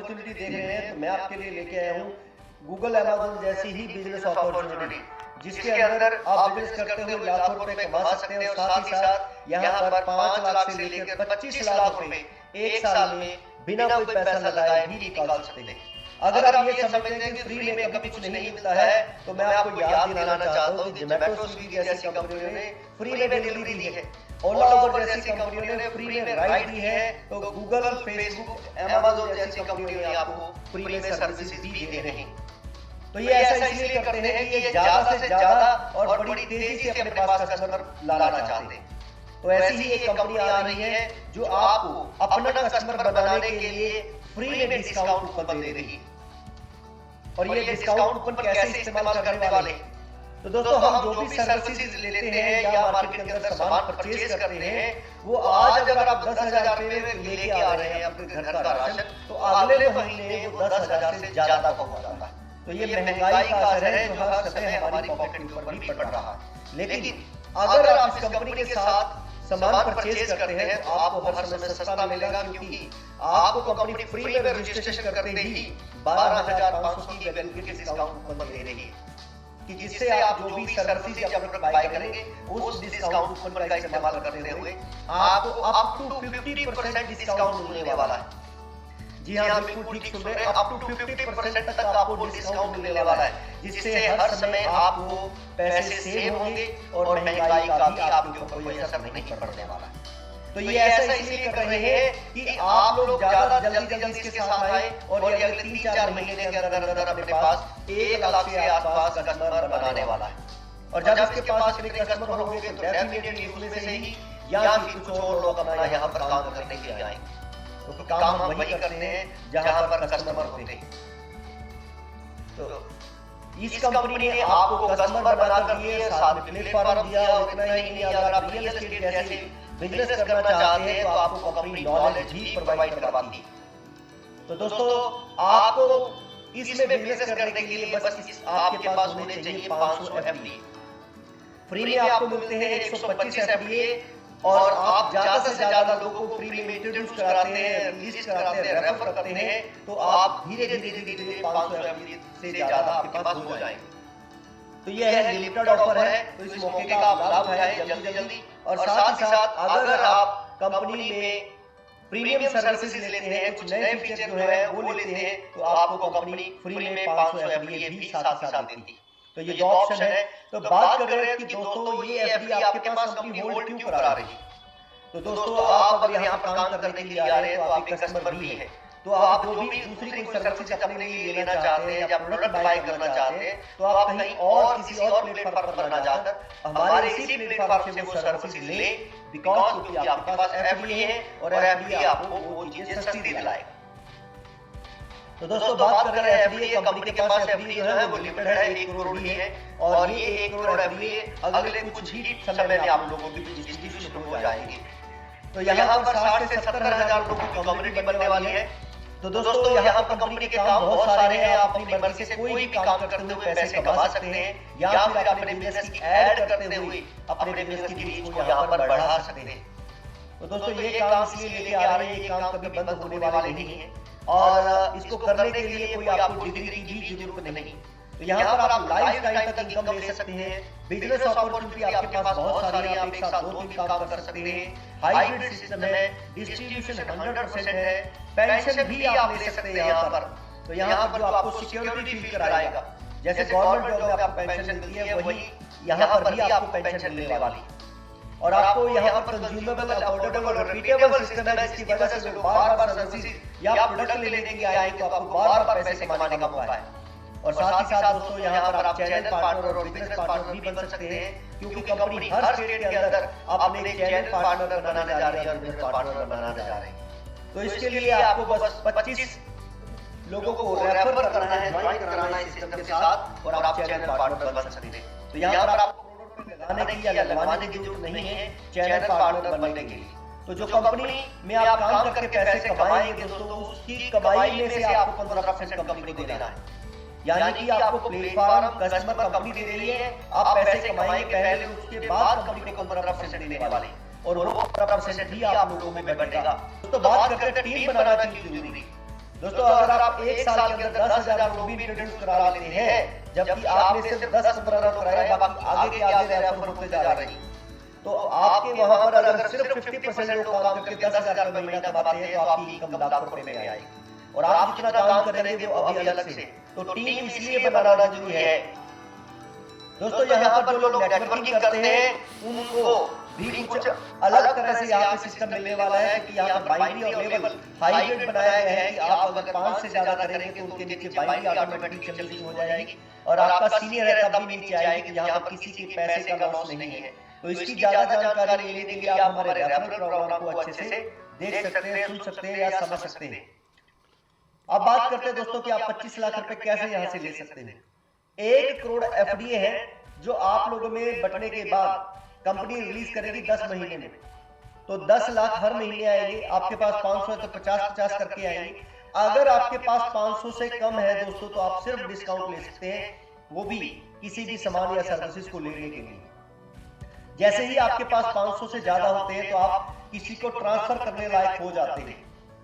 Opportunity देख रहे हैं तो मैं आपके लिए लेके आया हूँ गूगल अमेज़न जैसी ही बिजनेस अपॉर्चुनिटी, जिसके अंदर आप बिजनेस करते हुए लाखों रुपए कमा सकते हैं और साथ ही साथ यहाँ पर 5 लाख से लेकर 25 लाख रुपए एक साल में बिना कोई पैसा लगाए भी निकाल सकते हैं। अगर आप ये समझते हैं कि फ्री में कभी कुछ नहीं मिलता है तो मैं आपको याद दिलाना चाहता हूँ कि जोमेटो, स्विगी जैसी कंपनियों ने फ्री में डिलीवरी दी है, ओला उबर जैसी कंपनियों ने फ्री में राइड दी है, तो गूगल, फेसबुक, अमेज़न जैसी कंपनियों ने आपको फ्री में सर्विसेज भी दे रहे हैं। तो ये ऐसा इसलिए करते हैं कि ये ज्यादा से ज्यादा और बड़ी तेजी से अपने पास कस्टमर लाना चाहते हैं। तो ऐसी ही एक कंपनी आ रही है जो आपको अपना कस्टमर बनाने के लिए फ्री में डिस्काउंट कूपन दे रही है। और ये डिस्काउंट कूपन कैसे इस्तेमाल करने वाले हैं? तो दोस्तों, हम जो भी सर्विसेज लेते हैं या मार्केट के अंदर सामान परचेज करते हैं, वो आज अगर आप 10,000 रुपए में लेके आ रहे हैं अपने घर का राशन, तो अगले महीने वो 10,000 से ज्यादा का हो जाता है। तो ये महंगाई का असर है जो हर समय हमारी पॉकेट के ऊपर भी पड़ रहा है। लेकिन अगर आप इस कंपनी के साथ सामान परचेज करते हैं तो आपको हर समय सस्ता मिलेगा, क्योंकि आपको कंपनी फ्री में रजिस्ट्रेशन करते ही 12,500 की वैल्यू के डिस्काउंट कूपन दे रही है, कि जिससे आप जो भी सर्विसेज या प्रोडक्ट बाय करेंगे उस डिस्काउंट कूपन का इस्तेमाल करते हुए आपको अप टू 50% डिस्काउंट मिलने वाला है। जी हाँ, बिल्कुल ठीक सुन रहे हैं, अप टू 50% तक आपको डिस्काउंट मिलने वाला है, जिससे हर समय आपको पैसे सेव होंगे और महंगाई का भी आपके ऊपर कोई असर नहीं पड़ने वाला है। तो ये ऐसा इसलिए कर रहे हैं कि आप लोग ज्यादा जल्दी इसके साथ आए और ये अगले 3-4 महीने के अंदर अपने पास 1 लाख से आसपास कस्टमर बनाने वाला है। और जब इसके पास इतने कस्टमर होंगे तो डेफिनेटली उसमें से ही या फिर कुछ और लोग अपना यहाँ पर काम करने के लिए आएंगे, तो काम हम वही करते हैं जहां पर कस्टमर होते हैं। तो इस कंपनी ने आपको कस्टमर बनाकर दिए, साथ में प्लेटफॉर्म दिया, और इतना ही नहीं, अगर आप रियल एस्टेट जैसे बिजनेस करना चाहते हैं तो आपको कंपनी नॉलेज भी प्रोवाइड करवाती है। तो दोस्तों, आपको इसमें बिजनेस करने के लिए बस आपके पास होने चाहिए 500 एफडीए। फ्री में आपको मिलते हैं 125 एफडीए, और आप ज्यादा से ज्यादा लोगों को फ्री में इंट्रोड्यूस कराते हैं, लिस्ट कराते हैं, रेफर करते हैं, तो आप धीरे धीरे 500 एफडीए से ज्यादा आपके पास हो जाएंगे। तो ये है लिमिटेड ऑफर है, तो इस मौके का आप लाभ उठाएं जल्दी। और साथ ही साथ अगर आप कंपनी में प्रीमियम सर्विसेज लेते हैं, कुछ नए फीचर जो है वो लेते हैं, तो आपको कंपनी फ्री में 500 एफडीए भी साथ ही साथ देती है। तो ये जो ऑप्शन है, तो बात कर रहे हैं कि दोस्तों ये एफडी आपके पास कंपनी होल्ड क्यों करा रही है? तो दोस्तों, आप अगर यहाँ पर काम करने के लिए आ रहे हैं तो आपके कस्टमर भी है, तो आप जो भी दूसरी कोई सर्विसेज अपने लिए लेना चाहते हैं या प्रोडक्ट बाय करना चाहते हैं, तो आप कहीं और किसी और प्लेटफॉर्म पर ना जाकर हमारे इसी प्लेटफॉर्म से वो सर्विसेज ले, बिकॉज क्योंकि आपके पास एफडी है और एफडी आपको वो चीजें सस्ती दिलाएगा। तो दोस्तों, बात कर रहे हैं एफडीए कंपनी के पास एफडी जो है वो लिमिटेड है, 1 करोड़ ही है, और ये 1 करोड़ एफडीए अगले कुछ ही समय में आप लोगों की डिस्ट्रीब्यूशन हो जाएगी। तो यहाँ पर 60 से 70,000 लोगों की कम्युनिटी बनने वाली है। तो दोस्तों, यहाँ पर कंपनी के काम बहुत सारे हैं, आप अपनी मर्जी से कोई भी काम करते हुए पैसे कमा सकते हैं, या फिर अपने बिजनेस की ऐड करते हुए अपने बिजनेस की रीच को यहाँ पर बढ़ा सकते हैं। तो दोस्तों, ये काम इसलिए लेके आ रहे हैं, ये काम कभी बंद होने वाले नहीं है, और इसको करने के लिए कोई आपको डिग्री की भी जरूरत नहीं। तो यहाँ पर आप लाइफ टाइम तक इनकम ले सकते हैं, बिजनेस अपॉर्चुनिटी आपके पास बहुत सारी है, आप एक साथ 2-3 काम कर सकते हैं, हाइब्रिड सिस्टम है, डिस्ट्रीब्यूशन 100% है, पेंशन भी आप ले सकते हैं यहाँ पर। तो यहाँ पर जो आपको सिक्योरिटी फील कराएगा, जैसे गवर्नमेंट जॉब में आपको पेंशन मिलती है, वही यहाँ पर भी आपको पेंशन मिलने वाली है। और आपको यहाँ पर कंज्यूमेबल, अफोर्डेबल, रिपीटेबल सिस्टम है, जिसकी वजह से लोग बार-बार सर्विसेज या प्रोडक्ट लेने के लिए आए तो आपको बार-बार पैसे कमाने का मौका है। और साथ ही साथ दोस्तों, यहाँ पर आप चैनल पार्टनर और बिजनेस पार्टनर भी बन सकते हैं, क्योंकि कंपनी हर स्टेट के अंदर अपने चैनल पार्टनर बनाने जा रही है और बिजनेस पार्टनर बनाने जा रहे हैं। तो इसके लिए आपको बस 25 लोगों को रेफर करना है, ज्वाइन कराना है सिस्टम के साथ, और आप चैनल पार्टनर बन सकते हैं। तो यहाँ पर आपको लगाने की या लगवाने की जरूरत नहीं है चैनल पार्टनर बनने के लिए। तो जो कंपनी में आप काम करके पैसे कमाएंगे दोस्तों, उसकी कमाई में से आपको 15% कंपनी को देना है। यानी कि आपको प्लेटफॉर्म, कस्टमर कंपनी दे रही है, आप पैसे कमाएंगे पहले, उसके बाद कंपनी को 15% देने वाले, और वो 15% भी आप लोगों में बटेगा। तो बात करते हैं टीम बनाना क्यों जरूरी। दोस्तों अगर आप एक साल के अंदर 10,000 लोग भी इंट्रोड्यूस करा लेते हैं, जबकि आपने सिर्फ 10-15 लोग कराए, बाकी आगे के आगे रेफर होते जा रहे हैं, तो आपके वहां पर अगर सिर्फ 50% लोग काम करके 10,000 रुपए महीना कमाते हैं तो आपकी इनकम लाखों रुपए में आएगी। और आप जितना काम करेंगे वो अभी अलग से, तो टीम इसलिए बनाना जरूरी है। दोस्तों यहाँ पर जो लोग नेटवर्किंग करते हैं उनको भी कुछ अलग तरह से यहाँ पे सिस्टम मिलने वाला है, क्योंकि यहाँ पर बाइनरी और लेवल हाइब्रिड बनाया गया है कि आप अगर 5 से ज्यादा करेंगे तो उनके नीचे बाइनरी ऑटोमेटिकली चलनी शुरू हो जाएगी और आपका सीनियर है तब भी नीचे आएगी कि यहाँ पर किसी के पैसे का लॉस नहीं है। तो इसकी ज्यादा जानकारी लेने के लिए आप हमारे रेफरल प्रोग्राम को अच्छे से देख सकते हैं, सुन सकते हैं या समझ सकते हैं। अब बात करते हैं दोस्तों कि आप 25 लाख रुपए कैसे यहाँ से ले सकते हैं। 1 करोड़ एफडीए है जो आप लोगों में बटने के बाद कंपनी रिलीज करेगी 10 महीने में, तो 10 लाख हर महीने आएंगे। आपके पास 500 है तो 50-50 करके आएंगे। अगर आपके पास 500 से कम है दोस्तों तो आप सिर्फ डिस्काउंट ले सकते हैं, वो भी किसी भी सामान या सर्विसेज को लेने के लिए। जैसे ही आपके पास 500 से ज्यादा होते हैं तो आप किसी को ट्रांसफर करने लायक हो जाते हैं,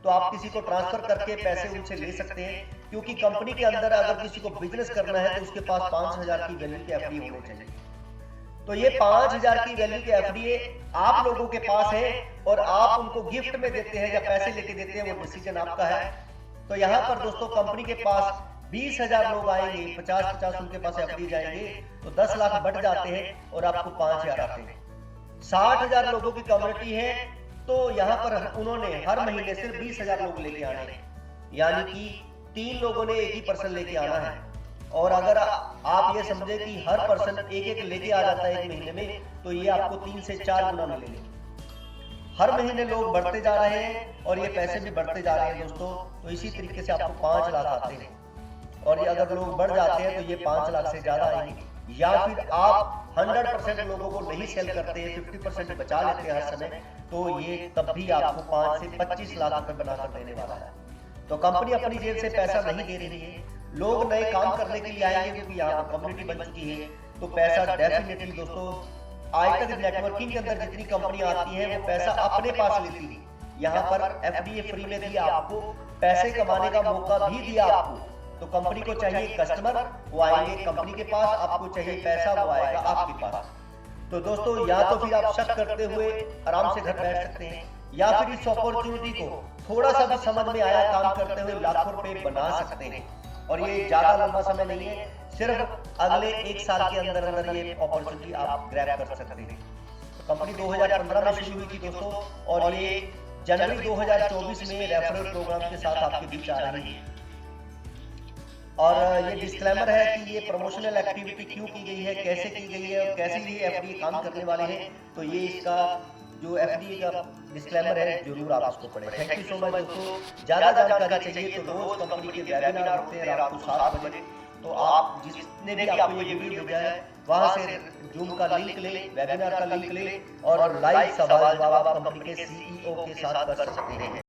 तो आप किसी को ट्रांसफर करके पैसे उनसे ले सकते हैं, क्योंकि कंपनी के अंदर अगर किसी को बिजनेस करना है तो उसके पास 5,000 की वैल्यू के एफडी होने चाहिए। तो ये 5,000 की वैल्यू के एफडी आप लोगों के पास है और आप उनको गिफ्ट में देते हैं या पैसे लेके देते हैं, वो डिसीजन आपका है। तो यहाँ पर दोस्तों कंपनी के पास 20,000 लोग आएंगे, 50-50 उनके पास एफडी जाएंगे, तो 10 लाख बढ़ जाते हैं और आपको 5,000 आते हैं। 60,000 लोगों की कम्युनिटी है तो यहाँ पर उन्होंने हर महीने सिर्फ 20,000 लोग लेके आने हैं, यानी कि 3 लोगों ने एक ही पर्सन लेके आना है। और अगर आप ये समझे कि हर पर्सन एक लेके आ जाता है एक महीने में, तो ये आपको 3 से 4 गुना मिलेंगे। हर महीने लोग बढ़ते जा रहे हैं और ये पैसे भी बढ़ते जा रहे हैं दोस्तों। तो इसी तरीके से आपको 5 लाख आते हैं, और ये अगर लोग बढ़ जाते हैं तो ये 5 लाख से ज्यादा आएंगे। या फिर आप 100% लोगों को नहीं सेल करते हैं, 50% बचा लेते हैं हर समय, तो ये तब भी आपको 5 से 25 लाख रुपए बनाकर देने वाला है। तो कंपनी अपनी जेब से पैसा नहीं दे रही है, लोग नए काम करने के लिए आएंगे क्योंकि यहाँ पर कम्युनिटी बन चुकी है, तो पैसा डेफिनेटली दोस्तों आज तक नेटवर्किंग के अंदर जितनी कंपनी आती है वो पैसा अपने पास लेती है। यहाँ पर एफडीए फ्री में दिया आपको, पैसे कमाने का मौका भी दिया आपको। तो कंपनी को चाहिए कस्टमर, वो आएंगे कंपनी के पास, आपको चाहिए पैसा, वो आएगा आपके पास। तो दोस्तों या तो फिर आप शक करते हुए आराम से घर बैठ सकते हैं, या फिर इस अपॉर्चुनिटी को थोड़ा सा भी समझ में आया काम करते हुए लाखों रुपए बना सकते हैं। और ये ज्यादा लंबा समय नहीं है, सिर्फ अगले 1 साल के अंदर अंदर ये अपॉर्चुनिटी आप ग्रैब कर सकते हैं। तो कंपनी 2015 में शुरू हुई थी दोस्तों, और ये जनवरी 2024 में रेफरल प्रोग्राम के साथ आपके बीच आ रही है। और ये डिस्क्लेमर है कि ये प्रमोशनल एक्टिविटी क्यों की गई है, कैसे की गई है और कैसे ये एफडीए काम करने वाले हैं, तो ये इसका जो एफडीए का डिस्क्लेमर है जरूर आप उसको पढ़ें। थैंक यू सो मच दोस्तों। ज्यादा जानकारी चाहिए तो रोज कंपनी के वेबिनार होते हैं रात को 7 बजे, तो आप जिसने भी आपको ये वीडियो भेजा है वहां से जूम का लिंक ले, वेबिनार का लिंक ले और लाइव सवाल जवाब आप कंपनी के सीईओ के साथ कर सकते हैं।